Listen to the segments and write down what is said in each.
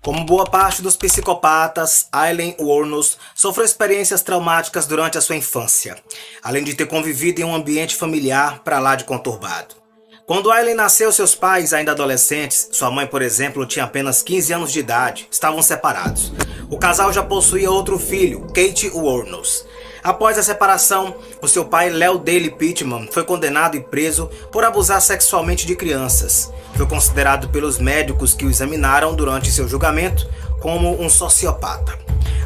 Como boa parte dos psicopatas, Aileen Wuornos sofreu experiências traumáticas durante a sua infância, além de ter convivido em um ambiente familiar para lá de conturbado. Quando Aileen nasceu, seus pais, ainda adolescentes, sua mãe, por exemplo, tinha apenas 15 anos de idade, estavam separados. O casal já possuía outro filho, Kate Wuornos. Após a separação, o seu pai, Leo Daley Pittman, foi condenado e preso por abusar sexualmente de crianças. Foi considerado pelos médicos que o examinaram durante seu julgamento como um sociopata.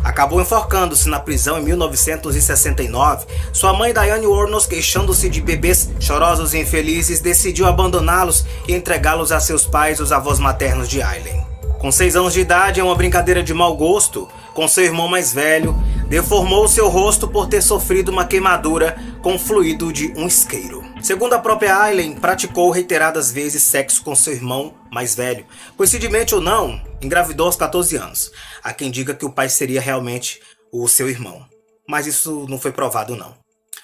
Acabou enforcando-se na prisão em 1969. Sua mãe, Diane Wuornos, queixando-se de bebês chorosos e infelizes, decidiu abandoná-los e entregá-los a seus pais, os avós maternos de Aileen. Com 6 anos de idade, em uma brincadeira de mau gosto com seu irmão mais velho, deformou seu rosto por ter sofrido uma queimadura com fluido de um isqueiro. Segundo a própria Aileen, praticou reiteradas vezes sexo com seu irmão mais velho. Coincidentemente ou não, engravidou aos 14 anos. Há quem diga que o pai seria realmente o seu irmão. Mas isso não foi provado não.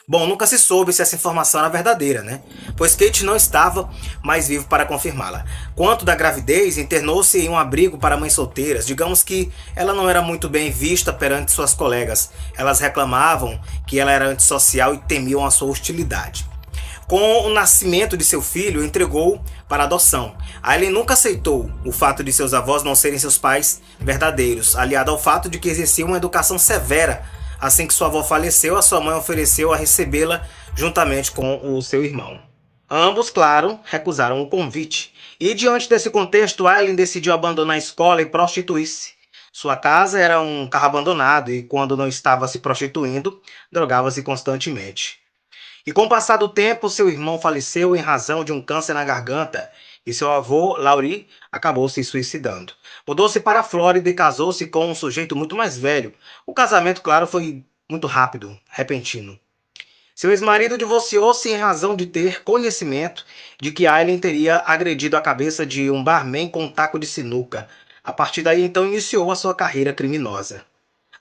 Bom, nunca se soube se essa informação era verdadeira, né? Pois Kate não estava mais vivo para confirmá-la. Quanto da gravidez, internou-se em um abrigo para mães solteiras. Digamos que ela não era muito bem vista perante suas colegas. Elas reclamavam que ela era antissocial e temiam a sua hostilidade. Com o nascimento de seu filho, entregou para adoção. Aileen nunca aceitou o fato de seus avós não serem seus pais verdadeiros, aliado ao fato de que exercia uma educação severa. Assim que sua avó faleceu, a sua mãe ofereceu a recebê-la juntamente com o seu irmão. Ambos, claro, recusaram o convite. E diante desse contexto, Aileen decidiu abandonar a escola e prostituir-se. Sua casa era um carro abandonado e, quando não estava se prostituindo, drogava-se constantemente. E com o passar do tempo, seu irmão faleceu em razão de um câncer na garganta e seu avô, Laurie, acabou se suicidando. Mudou-se para a Flórida e casou-se com um sujeito muito mais velho. O casamento, claro, foi muito rápido, repentino. Seu ex-marido divorciou-se em razão de ter conhecimento de que Aileen teria agredido a cabeça de um barman com um taco de sinuca. A partir daí, então, iniciou a sua carreira criminosa.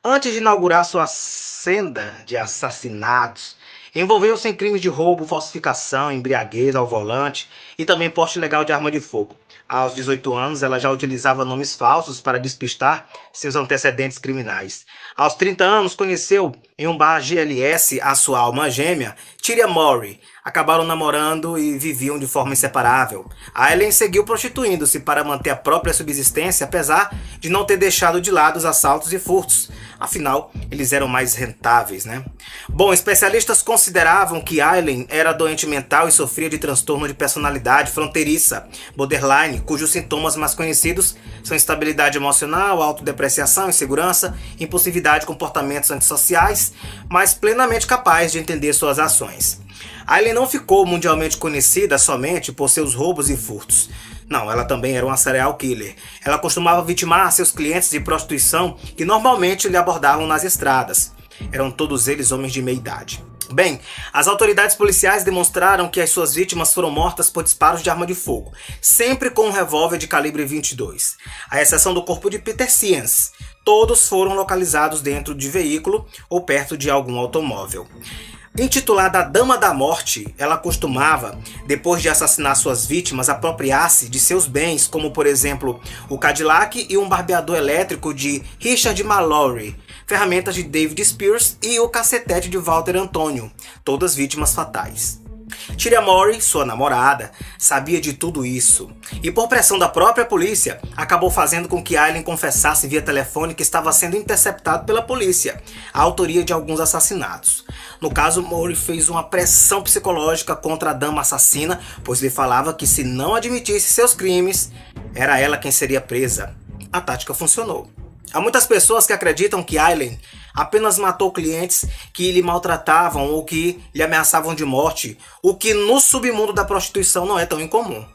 Antes de inaugurar sua senda de assassinatos, envolveu-se em crimes de roubo, falsificação, embriaguez ao volante e também porte ilegal de arma de fogo. Aos 18 anos, ela já utilizava nomes falsos para despistar seus antecedentes criminais. Aos 30 anos, conheceu em um bar GLS a sua alma gêmea, Tyria Mowry. Acabaram namorando e viviam de forma inseparável. Aileen seguiu prostituindo-se para manter a própria subsistência, apesar de não ter deixado de lado os assaltos e furtos. Afinal, eles eram mais rentáveis, né? Bom, especialistas consideravam que Aileen era doente mental e sofria de transtorno de personalidade fronteiriça, borderline, cujos sintomas mais conhecidos são instabilidade emocional, autodepreciação, insegurança, impulsividade e comportamentos antissociais, mas plenamente capaz de entender suas ações. Aileen não ficou mundialmente conhecida somente por seus roubos e furtos. Não, ela também era uma serial killer. Ela costumava vitimar seus clientes de prostituição que normalmente lhe abordavam nas estradas. Eram todos eles homens de meia idade. Bem, as autoridades policiais demonstraram que as suas vítimas foram mortas por disparos de arma de fogo, sempre com um revólver de calibre 22, à exceção do corpo de Peter Sians. Todos foram localizados dentro de veículo ou perto de algum automóvel. Intitulada a Dama da Morte, ela costumava, depois de assassinar suas vítimas, apropriar-se de seus bens, como por exemplo o Cadillac e um barbeador elétrico de Richard Mallory, ferramentas de David Spears e o cacetete de Walter Antônio, todas vítimas fatais. Tyria Mowry, sua namorada, sabia de tudo isso e, por pressão da própria polícia, acabou fazendo com que Aileen confessasse via telefone que estava sendo interceptado pela polícia a autoria de alguns assassinatos. No caso, Mowry fez uma pressão psicológica contra a dama assassina, pois lhe falava que se não admitisse seus crimes, era ela quem seria presa. A tática funcionou. Há muitas pessoas que acreditam que Aileen apenas matou clientes que lhe maltratavam ou que lhe ameaçavam de morte, o que no submundo da prostituição não é tão incomum.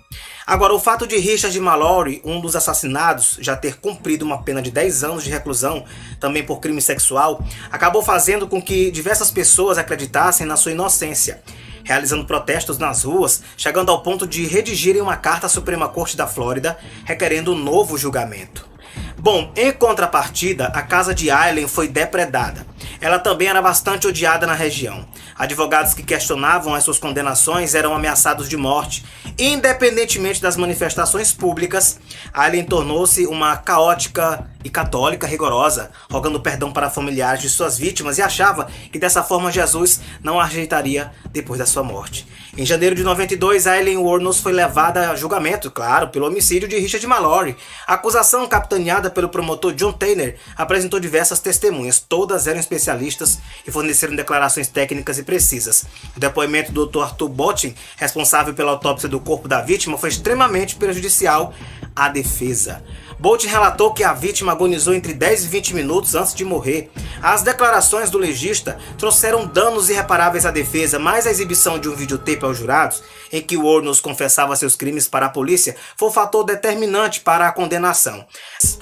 Agora, o fato de Richard Mallory, um dos assassinados, já ter cumprido uma pena de 10 anos de reclusão, também por crime sexual, acabou fazendo com que diversas pessoas acreditassem na sua inocência, realizando protestos nas ruas, chegando ao ponto de redigirem uma carta à Suprema Corte da Flórida requerendo um novo julgamento. Bom, em contrapartida, a casa de Aileen foi depredada. ela também era bastante odiada na região. Advogados que questionavam as suas condenações eram ameaçados de morte. Independentemente das manifestações públicas, Aileen tornou-se uma caótica e católica rigorosa, rogando perdão para familiares de suas vítimas, e achava que dessa forma Jesus não a rejeitaria depois da sua morte. Em janeiro de 92, Aileen Wuornos foi levada a julgamento, claro, pelo homicídio de Richard Mallory. A acusação, capitaneada pelo promotor John Tanner, apresentou diversas testemunhas. Todas eram especialistas e forneceram declarações técnicas e precisas. O depoimento do Dr. Arthur Bottin, responsável pela autópsia do corpo da vítima, foi extremamente prejudicial à defesa. Bottin relatou que a vítima agonizou entre 10 e 20 minutos antes de morrer. As declarações do legista trouxeram danos irreparáveis à defesa, mas a exibição de um videotape aos jurados, em que Wuornos confessava seus crimes para a polícia, foi um fator determinante para a condenação.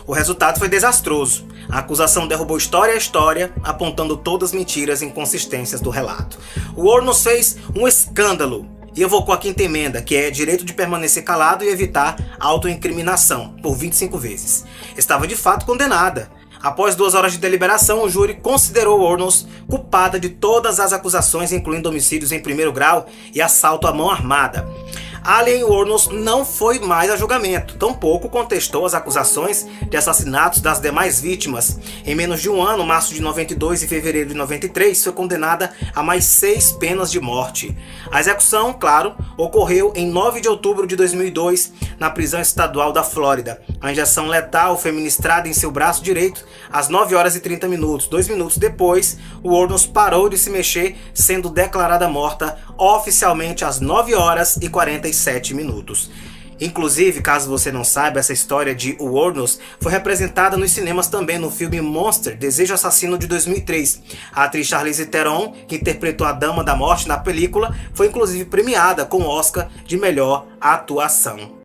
O resultado foi desastroso. A acusação derrubou história a história, apontando todas as mentiras e inconsistências do relato. Wuornos fez um escândalo e evocou a quinta emenda, que é direito de permanecer calado e evitar autoincriminação, por 25 vezes. Estava de fato condenada. Após 2 horas de deliberação, o júri considerou Wuornos culpada de todas as acusações, incluindo homicídios em primeiro grau e assalto à mão armada. Aileen Wuornos não foi mais a julgamento, tampouco contestou as acusações de assassinatos das demais vítimas. Em menos de um ano, março de 92 e fevereiro de 93, foi condenada a mais 6 penas de morte. A execução, claro, ocorreu em 9 de outubro de 2002, na prisão estadual da Flórida. A injeção letal foi ministrada em seu braço direito às 9 horas e 30 minutos. 2 minutos depois, Wuornos parou de se mexer, sendo declarada morta oficialmente às 9 horas e 47 minutos. Inclusive, caso você não saiba, essa história de Wuornos foi representada nos cinemas também no filme Monster, Desejo Assassino de 2003. A atriz Charlize Theron, que interpretou a Dama da Morte na película, foi inclusive premiada com o Oscar de melhor atuação.